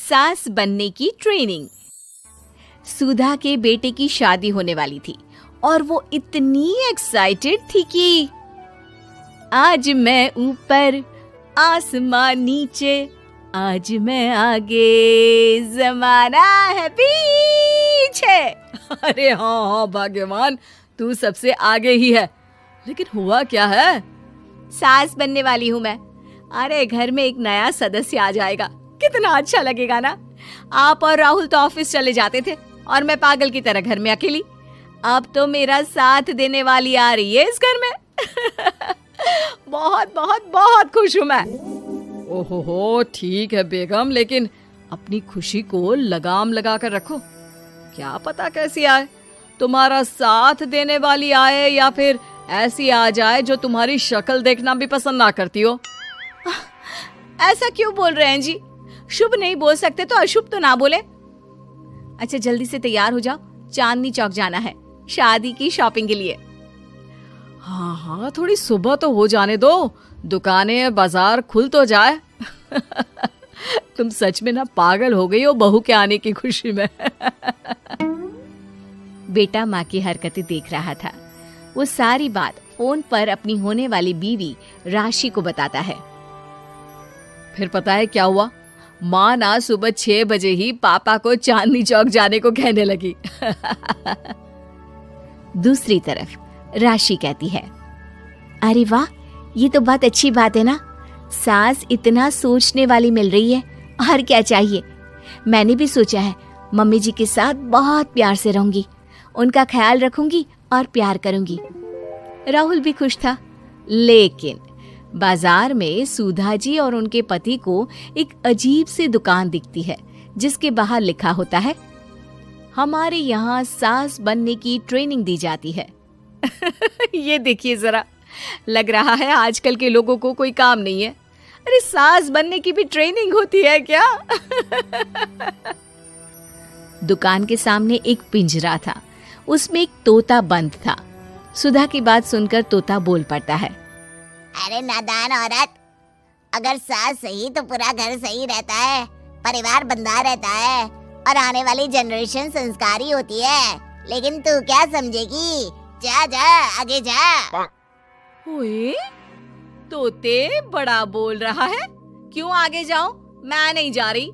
सास बनने की ट्रेनिंग। सुधा के बेटे की शादी होने वाली थी और वो इतनी एक्साइटेड थी कि आज मैं ऊपर आसमां नीचे, आज मैं आगे जमाना है पीछे। अरे हाँ भाग्यवान, तू सबसे आगे ही है। लेकिन हुआ क्या है? सास बनने वाली हूँ मैं। अरे घर में एक नया सदस्य आ जाएगा, कितना अच्छा लगेगा ना। आप और राहुल तो ऑफिस चले जाते थे और मैं पागल की तरह घर में अकेली। अब तो मेरा साथ देने वाली आ रही है इस घर में। बहुत बहुत बहुत खुश हूँ मैं। ओहो ठीक है बेगम, लेकिन अपनी खुशी को लगाम लगा कर रखो। क्या पता कैसी आए, तुम्हारा साथ देने वाली आए या फिर ऐसी आ जाए जो तुम्हारी शक्ल देखना भी पसंद ना करती हो। ऐसा क्यों बोल रहे हैं जी? शुभ नहीं बोल सकते तो अशुभ तो ना बोले। अच्छा जल्दी से तैयार हो जाओ, चांदनी चौक जाना है शादी की शॉपिंग के लिए। हाँ हाँ, थोड़ी सुबह तो हो जाने दो, दुकानें बाजार खुल तो जाए। तुम सच में ना पागल हो गई हो बहू के आने की खुशी में। बेटा माँ की हरकतें देख रहा था। वो सारी बात फोन पर अपनी होने वाली बीवी राशि को बताता है। फिर पता है क्या हुआ? माँ ना सुबह 6 बजे ही पापा को चांदनी चौक जाने को कहने लगी। दूसरी तरफ राशि कहती है, अरे वाह, ये तो बहुत अच्छी बात है ना। सास इतना सोचने वाली मिल रही है, और क्या चाहिए। मैंने भी सोचा है मम्मी जी के साथ बहुत प्यार से रहूंगी, उनका ख्याल रखूंगी और प्यार करूंगी। राहुल भी खुश था। लेकिन बाजार में सुधा जी और उनके पति को एक अजीब सी दुकान दिखती है जिसके बाहर लिखा होता है, हमारे यहाँ सास बनने की ट्रेनिंग दी जाती है। ये देखिए जरा, लग रहा है आजकल के लोगों को कोई काम नहीं है। अरे सास बनने की भी ट्रेनिंग होती है क्या? दुकान के सामने एक पिंजरा था, उसमें एक तोता बंद था। सुधा की बात सुनकर तोता बोल पड़ता है, अरे नादान औरत, अगर सास सही तो पूरा घर सही रहता है, परिवार बंधा रहता है और आने वाली जनरेशन संस्कारी होती है। लेकिन तू क्या समझेगी? जा जा आगे जा। ओए, तोते बड़ा बोल रहा है, क्यों आगे जाऊं? मैं नहीं जा रही।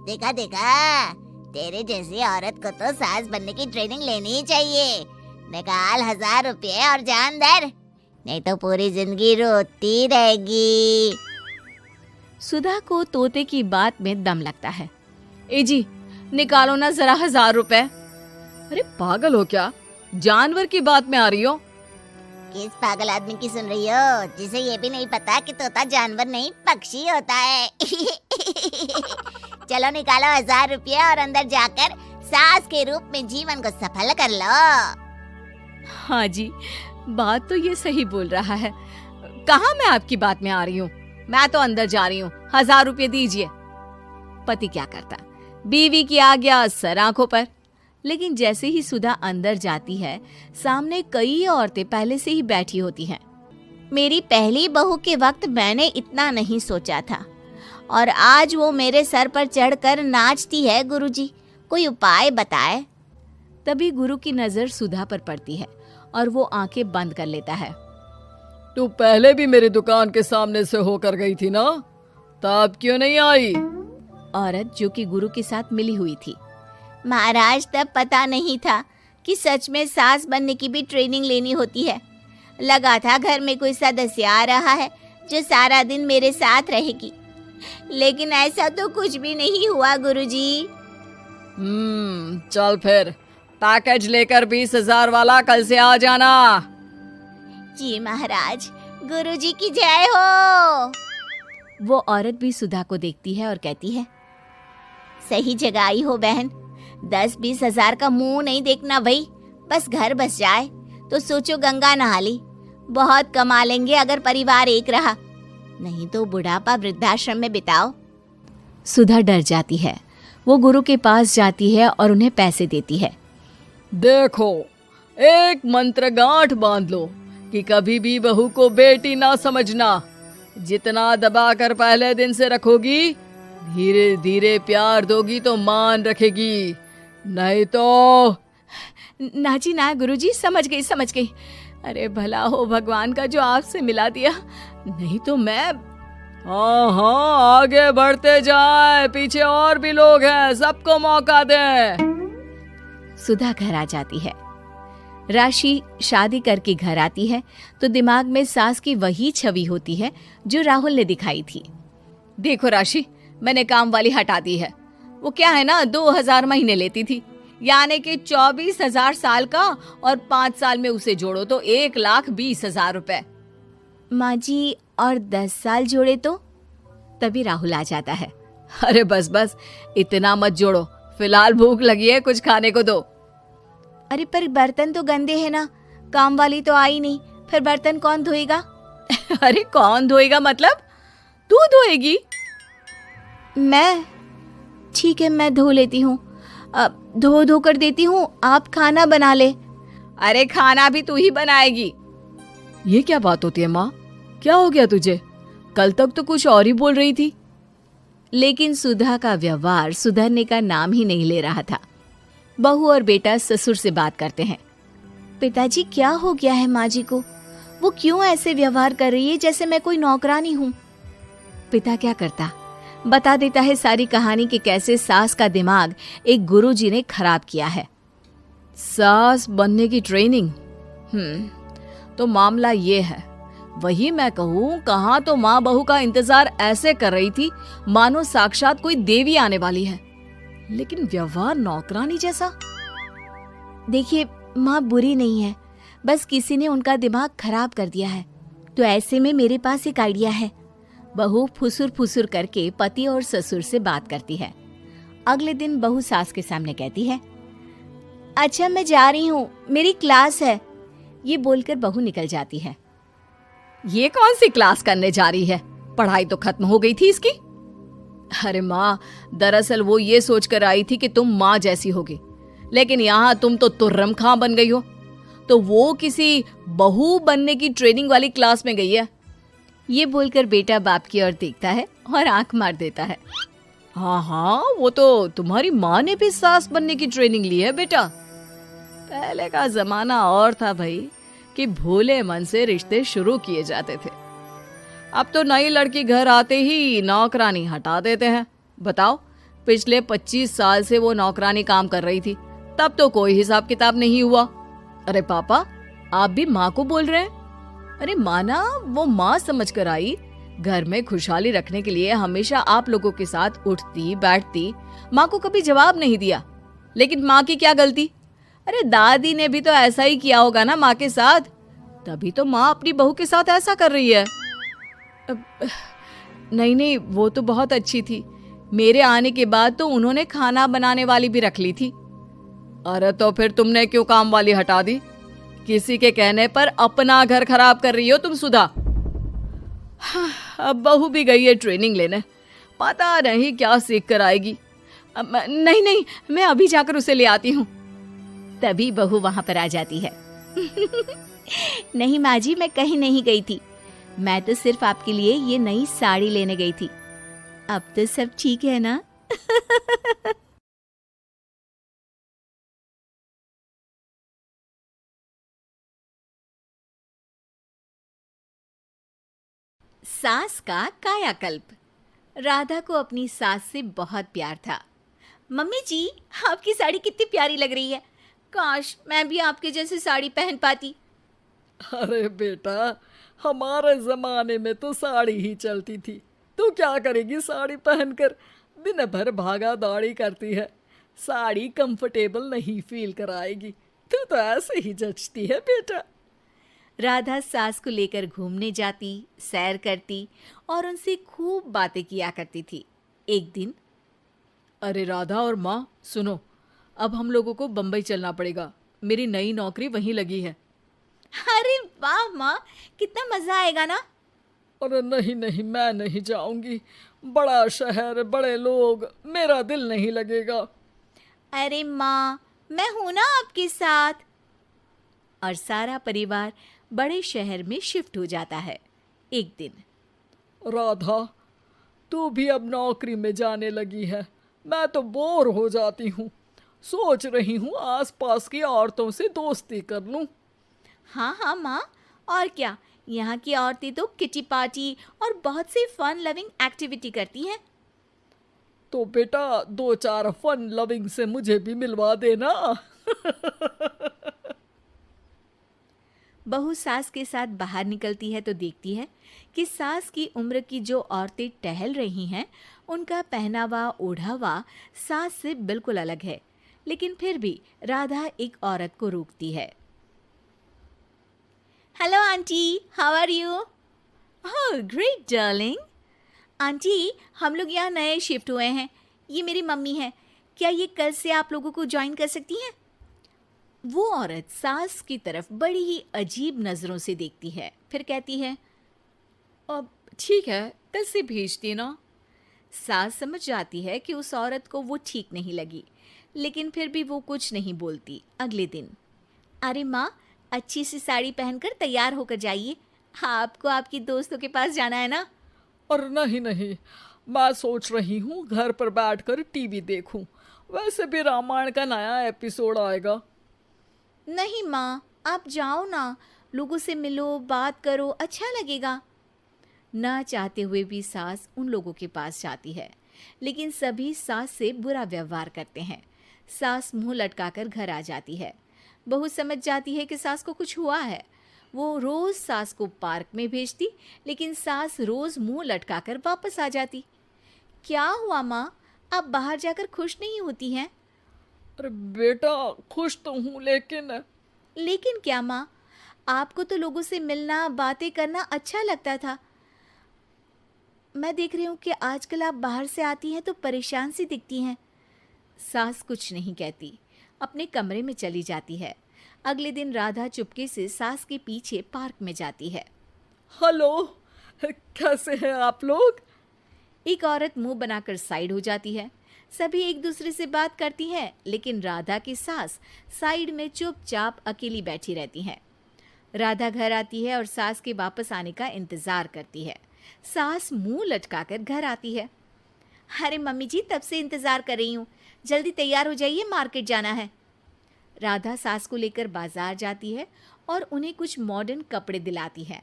देखा देखा, तेरे जैसी औरत को तो सास बनने की ट्रेनिंग लेनी ही चाहिए। निकाल 1000 रुपये और जान दर, नहीं तो पूरी जिंदगी रोती रहेगी। सुधा को तोते की बात में दम लगता है। ए जी, निकालो ना जरा 1000 रुपए। अरे पागल हो क्या? जानवर की बात में आ रही हो? किस पागल आदमी की सुन रही हो, जिसे ये भी नहीं पता कि तोता जानवर नहीं पक्षी होता है। चलो निकालो 1000 रुपये और अंदर जाकर सास के रूप में जीवन को सफल कर लो। हाँ जी, बात तो ये सही बोल रहा है। कहाँ मैं आपकी बात में आ रही हूँ? मैं तो अंदर जा रही हूँ, 1000 रुपये दीजिए। पति क्या करता, बीवी की आज्ञा सर आंखों पर। लेकिन जैसे ही सुधा अंदर जाती है, सामने कई औरतें पहले से ही बैठी होती हैं। मेरी पहली बहू के वक्त मैंने इतना नहीं सोचा था, और आज वो मेरे सर पर चढ़कर नाचती है। गुरुजी, कोई उपाय बताए। तभी गुरु की नजर सुधा पर पड़ती है और वो आंखें बंद कर लेता है। तू पहले भी मेरी दुकान के सामने से होकर गई थी ना, तब क्यों नहीं आई? औरत जो कि गुरु के साथ मिली हुई थी। महाराज, तब पता नहीं था कि सच में सास बनने की भी ट्रेनिंग लेनी होती है। लगा था घर में कोई सदस्य आ रहा है जो सारा दिन मेरे साथ रहेगी, लेकिन ऐसा तो कुछ भी नहीं हुआ गुरुजी। चल फिर पैकेज लेकर 20,000 वाला कल से आ जाना। जी महाराज, गुरुजी की जय हो। वो औरत भी सुधा को देखती है और कहती है, सही जगह आई हो बहन। 10-20 हजार का मुंह नहीं देखना भाई, बस घर बस जाए तो सोचो गंगा नहा ली। बहुत कमा लेंगे अगर परिवार एक रहा, नहीं तो बुढ़ापा वृद्धाश्रम में बिताओ। सुधा डर जाती है। वो गुरु के पास जाती है और उन्हें पैसे देती है। देखो, एक मंत्र गांठ बांध लो कि कभी भी बहू को बेटी ना समझना। जितना दबा कर पहले दिन से रखोगी, धीरे धीरे प्यार दोगी तो मान रखेगी, नहीं तो। ना जी ना गुरुजी, समझ गई। अरे भला हो भगवान का जो आपसे मिला दिया, नहीं तो मैं। हाँ हाँ, आगे बढ़ते जाए, पीछे और भी लोग हैं, सबको मौका दे। सुधा घर आ जाती है। राशि शादी करके घर आती है तो दिमाग में सास की वही छवि होती है जो राहुल ने दिखाई थी। देखो राशि, मैंने काम वाली हटा दी है। वो क्या है ना, 2000 महीने लेती थी, यानी कि 24,000 साल का, और 5 साल में उसे जोड़ो तो 1,20,000 रुपए। माँ जी, और 10 साल जोड़े तो? तभी राहुल आ जाता है। अरे बस बस, इतना मत जोड़ो, फिलहाल भूख लगी है, कुछ खाने को दो। अरे पर बर्तन तो गंदे हैं ना, काम वाली तो आई नहीं, फिर बर्तन कौन धोएगा? अरे कौन धोएगा मतलब? तू धोएगी? मैं? ठीक है, मैं धो लेती हूँ, धो कर देती हूँ, आप खाना बना ले। अरे खाना भी तू ही बनाएगी? ये क्या बात होती है माँ, क्या हो गया तुझे? कल तक तो कुछ और ही बोल रही थी। लेकिन सुधा का व्यवहार सुधरने का नाम ही नहीं ले रहा था। बहू और बेटा ससुर से बात करते हैं। पिताजी, क्या हो गया है माँ जी को? वो क्यों ऐसे व्यवहार कर रही है जैसे मैं कोई नौकरानी हूँ? पिता क्या करता, बता देता है सारी कहानी कि कैसे सास का दिमाग एक गुरुजी ने खराब किया है। सास बनने की ट्रेनिंग? तो मामला ये है, वही मैं कहूँ, कहाँ तो माँ बहू का इंतजार ऐसे कर रही थी मानो साक्षात कोई देवी आने वाली है, लेकिन व्यवहार नौकरानी जैसा। देखिए, माँ बुरी नहीं है, बस किसी ने उनका दिमाग खराब कर दिया है। तो ऐसे में मेरे पास एक आइडिया है। बहू फुसुर फुसुर करके पति और ससुर से बात करती है। अगले दिन बहू सास के सामने कहती है, अच्छा मैं जा रही हूँ, मेरी क्लास है। ये बोलकर बहू निकल जाती है। ये कौन सी क्लास करने जा रही है? पढ़ाई तो खत्म हो गई थी इसकी। अरे माँ, दरअसल वो ये सोचकर आई थी कि तुम माँ जैसी होगी, लेकिन यहाँ तुम तो तुर्रम खां बन गई हो। तो वो किसी बहू बनने की ट्रेनिंग वाली क्लास में गई है। ये बोलकर बेटा बाप की ओर देखता है और आंख मार देता है। हाँ हाँ, वो तो तुम्हारी माँ ने भी सास बनने की ट्रेनिंग ली है बेटा। पहले का जमाना और था भाई, कि भोले मन से रिश्ते शुरू किए जाते थे। अब तो नई लड़की घर आते ही नौकरानी हटा देते हैं। बताओ, पिछले 25 साल से वो नौकरानी काम कर रही थी, तब तो कोई हिसाब किताब नहीं हुआ। अरे पापा, आप भी माँ को बोल रहे हैं? अरे माना, वो माँ समझ कर आई, घर में खुशहाली रखने के लिए हमेशा आप लोगों के साथ उठती बैठती, माँ को कभी जवाब नहीं दिया। लेकिन माँ की क्या गलती? अरे दादी ने भी तो ऐसा ही किया होगा ना माँ के साथ, तभी तो माँ अपनी बहू के साथ ऐसा कर रही है। नहीं, वो तो बहुत अच्छी थी। मेरे आने के बाद तो उन्होंने खाना बनाने वाली भी रख ली थी। अरे तो फिर तुमने क्यों काम वाली हटा दी? किसी के कहने पर अपना घर खराब कर रही हो तुम सुधा। अब बहू भी गई है ट्रेनिंग लेने, पता नहीं क्या सीख कर आएगी। नहीं, मैं अभी जाकर उसे ले आती हूँ। तभी बहू वहां पर आ जाती है। नहीं माँ जी, मैं कहीं नहीं गई थी, मैं तो सिर्फ आपके लिए ये नई साड़ी लेने गई थी। अब तो सब ठीक है ना? सास का कायाकल्प। राधा को अपनी सास से बहुत प्यार था। मम्मी जी, आपकी साड़ी कितनी प्यारी लग रही है, काश मैं भी आपके जैसी साड़ी पहन पाती। अरे बेटा, हमारे जमाने में तो साड़ी ही चलती थी, तू क्या करेगी साड़ी पहनकर? दिन भर भागा दौड़ी करती है, साड़ी कंफर्टेबल नहीं फील कराएगी। तू तो ऐसे ही जचती है बेटा। राधा सास को लेकर घूमने जाती, सैर करती और उनसे खूब बातें किया करती थी। एक दिन, अरे राधा और माँ सुनो, अब हम लोगों को बम्बई चलना पड़ेगा, मेरी नई नौकरी वहीं लगी है। अरे वाह माँ, कितना मजा आएगा ना। अरे नहीं, मैं नहीं जाऊंगी, बड़ा शहर, बड़े लोग, मेरा दिल नहीं लगेगा। अरे माँ, मैं हूं ना आपके साथ। और सारा परिवार बड़े शहर में शिफ्ट हो जाता है। एक दिन, राधा, तू भी अब नौकरी में जाने लगी है, मैं तो बोर हो जाती हूँ। सोच रही हूँ आसपास की औरतों से दोस्ती कर लूँ। हाँ हाँ माँ, और क्या, यहाँ की औरतें तो किटी पार्टी और बहुत सी फन लविंग एक्टिविटी करती हैं। तो बेटा 2-4 फन लविंग से मुझे भी मिलवा देना। बहू सास के साथ बाहर निकलती है तो देखती है कि सास की उम्र की जो औरतें टहल रही हैं उनका पहनावा ओढ़ावा सास से बिल्कुल अलग है। लेकिन फिर भी राधा एक औरत को रोकती है। Hello aunty, how are you? Oh great darling. Aunty, हम लोग यहाँ नए शिफ्ट हुए हैं, ये मेरी मम्मी है, क्या ये कल से आप लोगों को ज्वाइन कर सकती हैं? वो औरत सास की तरफ बड़ी ही अजीब नज़रों से देखती है, फिर कहती है, अब ठीक है, कल से भेज देना। सास समझ जाती है कि उस औरत को वो ठीक नहीं लगी, लेकिन फिर भी वो कुछ नहीं बोलती। अगले दिन, अरे माँ, अच्छी सी साड़ी पहनकर तैयार होकर जाइए, आपको आपकी दोस्तों के पास जाना है ना। और नहीं नहीं, मैं सोच रही हूँ घर पर बैठकर टीवी देखूं। वैसे भी रामायण का नया एपिसोड आएगा। नहीं माँ, आप जाओ ना, लोगों से मिलो, बात करो, अच्छा लगेगा। ना चाहते हुए भी सास उन लोगों के पास जाती है, लेकिन सभी सास से बुरा व्यवहार करते हैं। सास मुंह लटकाकर घर आ जाती है। बहू समझ जाती है कि सास को कुछ हुआ है। वो रोज़ सास को पार्क में भेजती, लेकिन सास रोज़ मुंह लटकाकर वापस आ जाती। क्या हुआ माँ, आप बाहर जाकर खुश नहीं होती हैं? अरे बेटा, खुश तो हूँ लेकिन क्या माँ, आपको तो लोगों से मिलना, बातें करना अच्छा लगता था। मैं देख रही हूँ कि आजकल आप बाहर से आती हैं तो परेशान सी दिखती हैं। सास कुछ नहीं कहती, अपने कमरे में चली जाती है। अगले दिन राधा चुपके से सास के पीछे पार्क में जाती है। हेलो, कैसे हैं आप लोग? एक औरत मुंह बनाकर साइड हो जाती है। सभी एक दूसरे से बात करती हैं, लेकिन राधा की सास साइड में चुपचाप अकेली बैठी रहती हैं। राधा घर आती है और सास के वापस आने का इंतजार करती है। सास मुंह लटकाकर घर आती है। अरे मम्मी जी, तब से इंतजार कर रही हूँ, जल्दी तैयार हो जाइए, मार्केट जाना है। राधा सास को लेकर बाजार जाती है और उन्हें कुछ मॉडर्न कपड़े दिलाती है।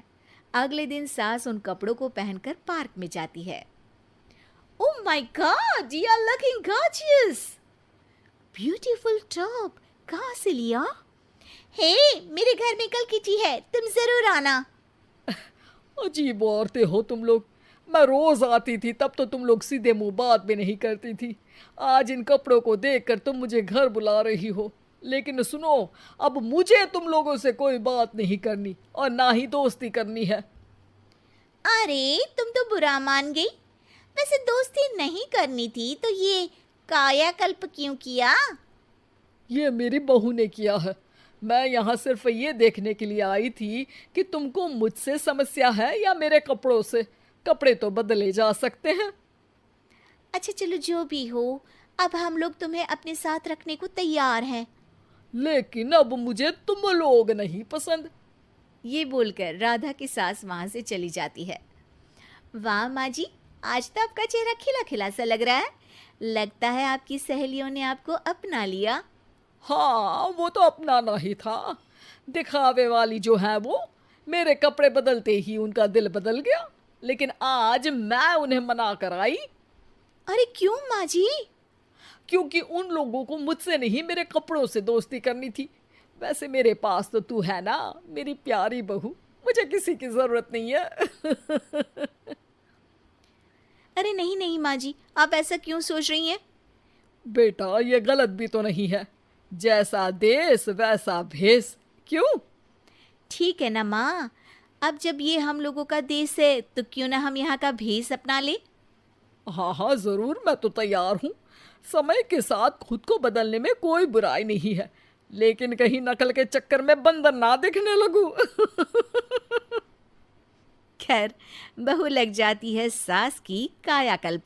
अगले दिन सास उन कपड़ों को पहनकर पार्क में जाती है। Oh my God, you are looking gorgeous. Beautiful top. कहाँ से लिया? हे, मेरे घर में कल किटी है, तुम जरूर आना। अजीब औरतें हो तुम लोग। मैं रोज आती थी, तब तो तुम लोग सीधे मुंह बात भी नहीं करती थी। आज इन कपड़ों को देखकर तुम मुझे घर बुला रही हो। लेकिन सुनो, अब मुझे तुम लोगों से कोई बात नहीं करनी और ना ही दोस्ती करनी है। अरे, तुम तो बुरा मान गई। वैसे दोस्ती नहीं करनी थी तो ये कायाकल्प क्यों किया? ये मेरी बहू ने किया है। मैं यहाँ सिर्फ ये देखने के लिए आई थी कि तुमको मुझसे समस्या है या मेरे कपड़ों से। कपड़े तो बदले जा सकते हैं। अच्छा चलो, जो भी हो, अब हम लोग तुम्हें अपने साथ रखने को तैयार हैं। लेकिन अब मुझे तुम लोग नहीं पसंद। ये बोलकर राधा की सास वहाँ से चली जाती है। वाह माँ जी, आज तो आपका चेहरा खिला खिला सा लग रहा है। लगता है आपकी सहेलियों ने आपको अपना लिया। हाँ, वो तो अपनाना ही था। दिखावे वाली जो है वो, मेरे कपड़े बदलते ही उनका दिल बदल गया। लेकिन आज मैं उन्हें मना कर आई। अरे क्यों माँ जी? क्योंकि उन लोगों को मुझसे नहीं, मेरे कपड़ों से दोस्ती करनी थी। वैसे मेरे पास तो तू है ना, मेरी प्यारी बहू, मुझे किसी की जरूरत नहीं है। अरे नहीं नहीं माँ जी, आप ऐसा क्यों सोच रही हैं? बेटा, ये गलत भी तो नहीं है। जैसा देश वैसा भेष। क्यों? ठीक है ना माँ, अब जब ये हम लोगों का देश है तो क्यों ना हम यहाँ का भेष अपना ले। हाँ हाँ जरूर, मैं तो तैयार हूँ। समय के साथ खुद को बदलने में कोई बुराई नहीं है, लेकिन कहीं नकल के चक्कर में बंदर ना दिखने लगूं। खैर, बहू लग जाती है सास की कायाकल्प।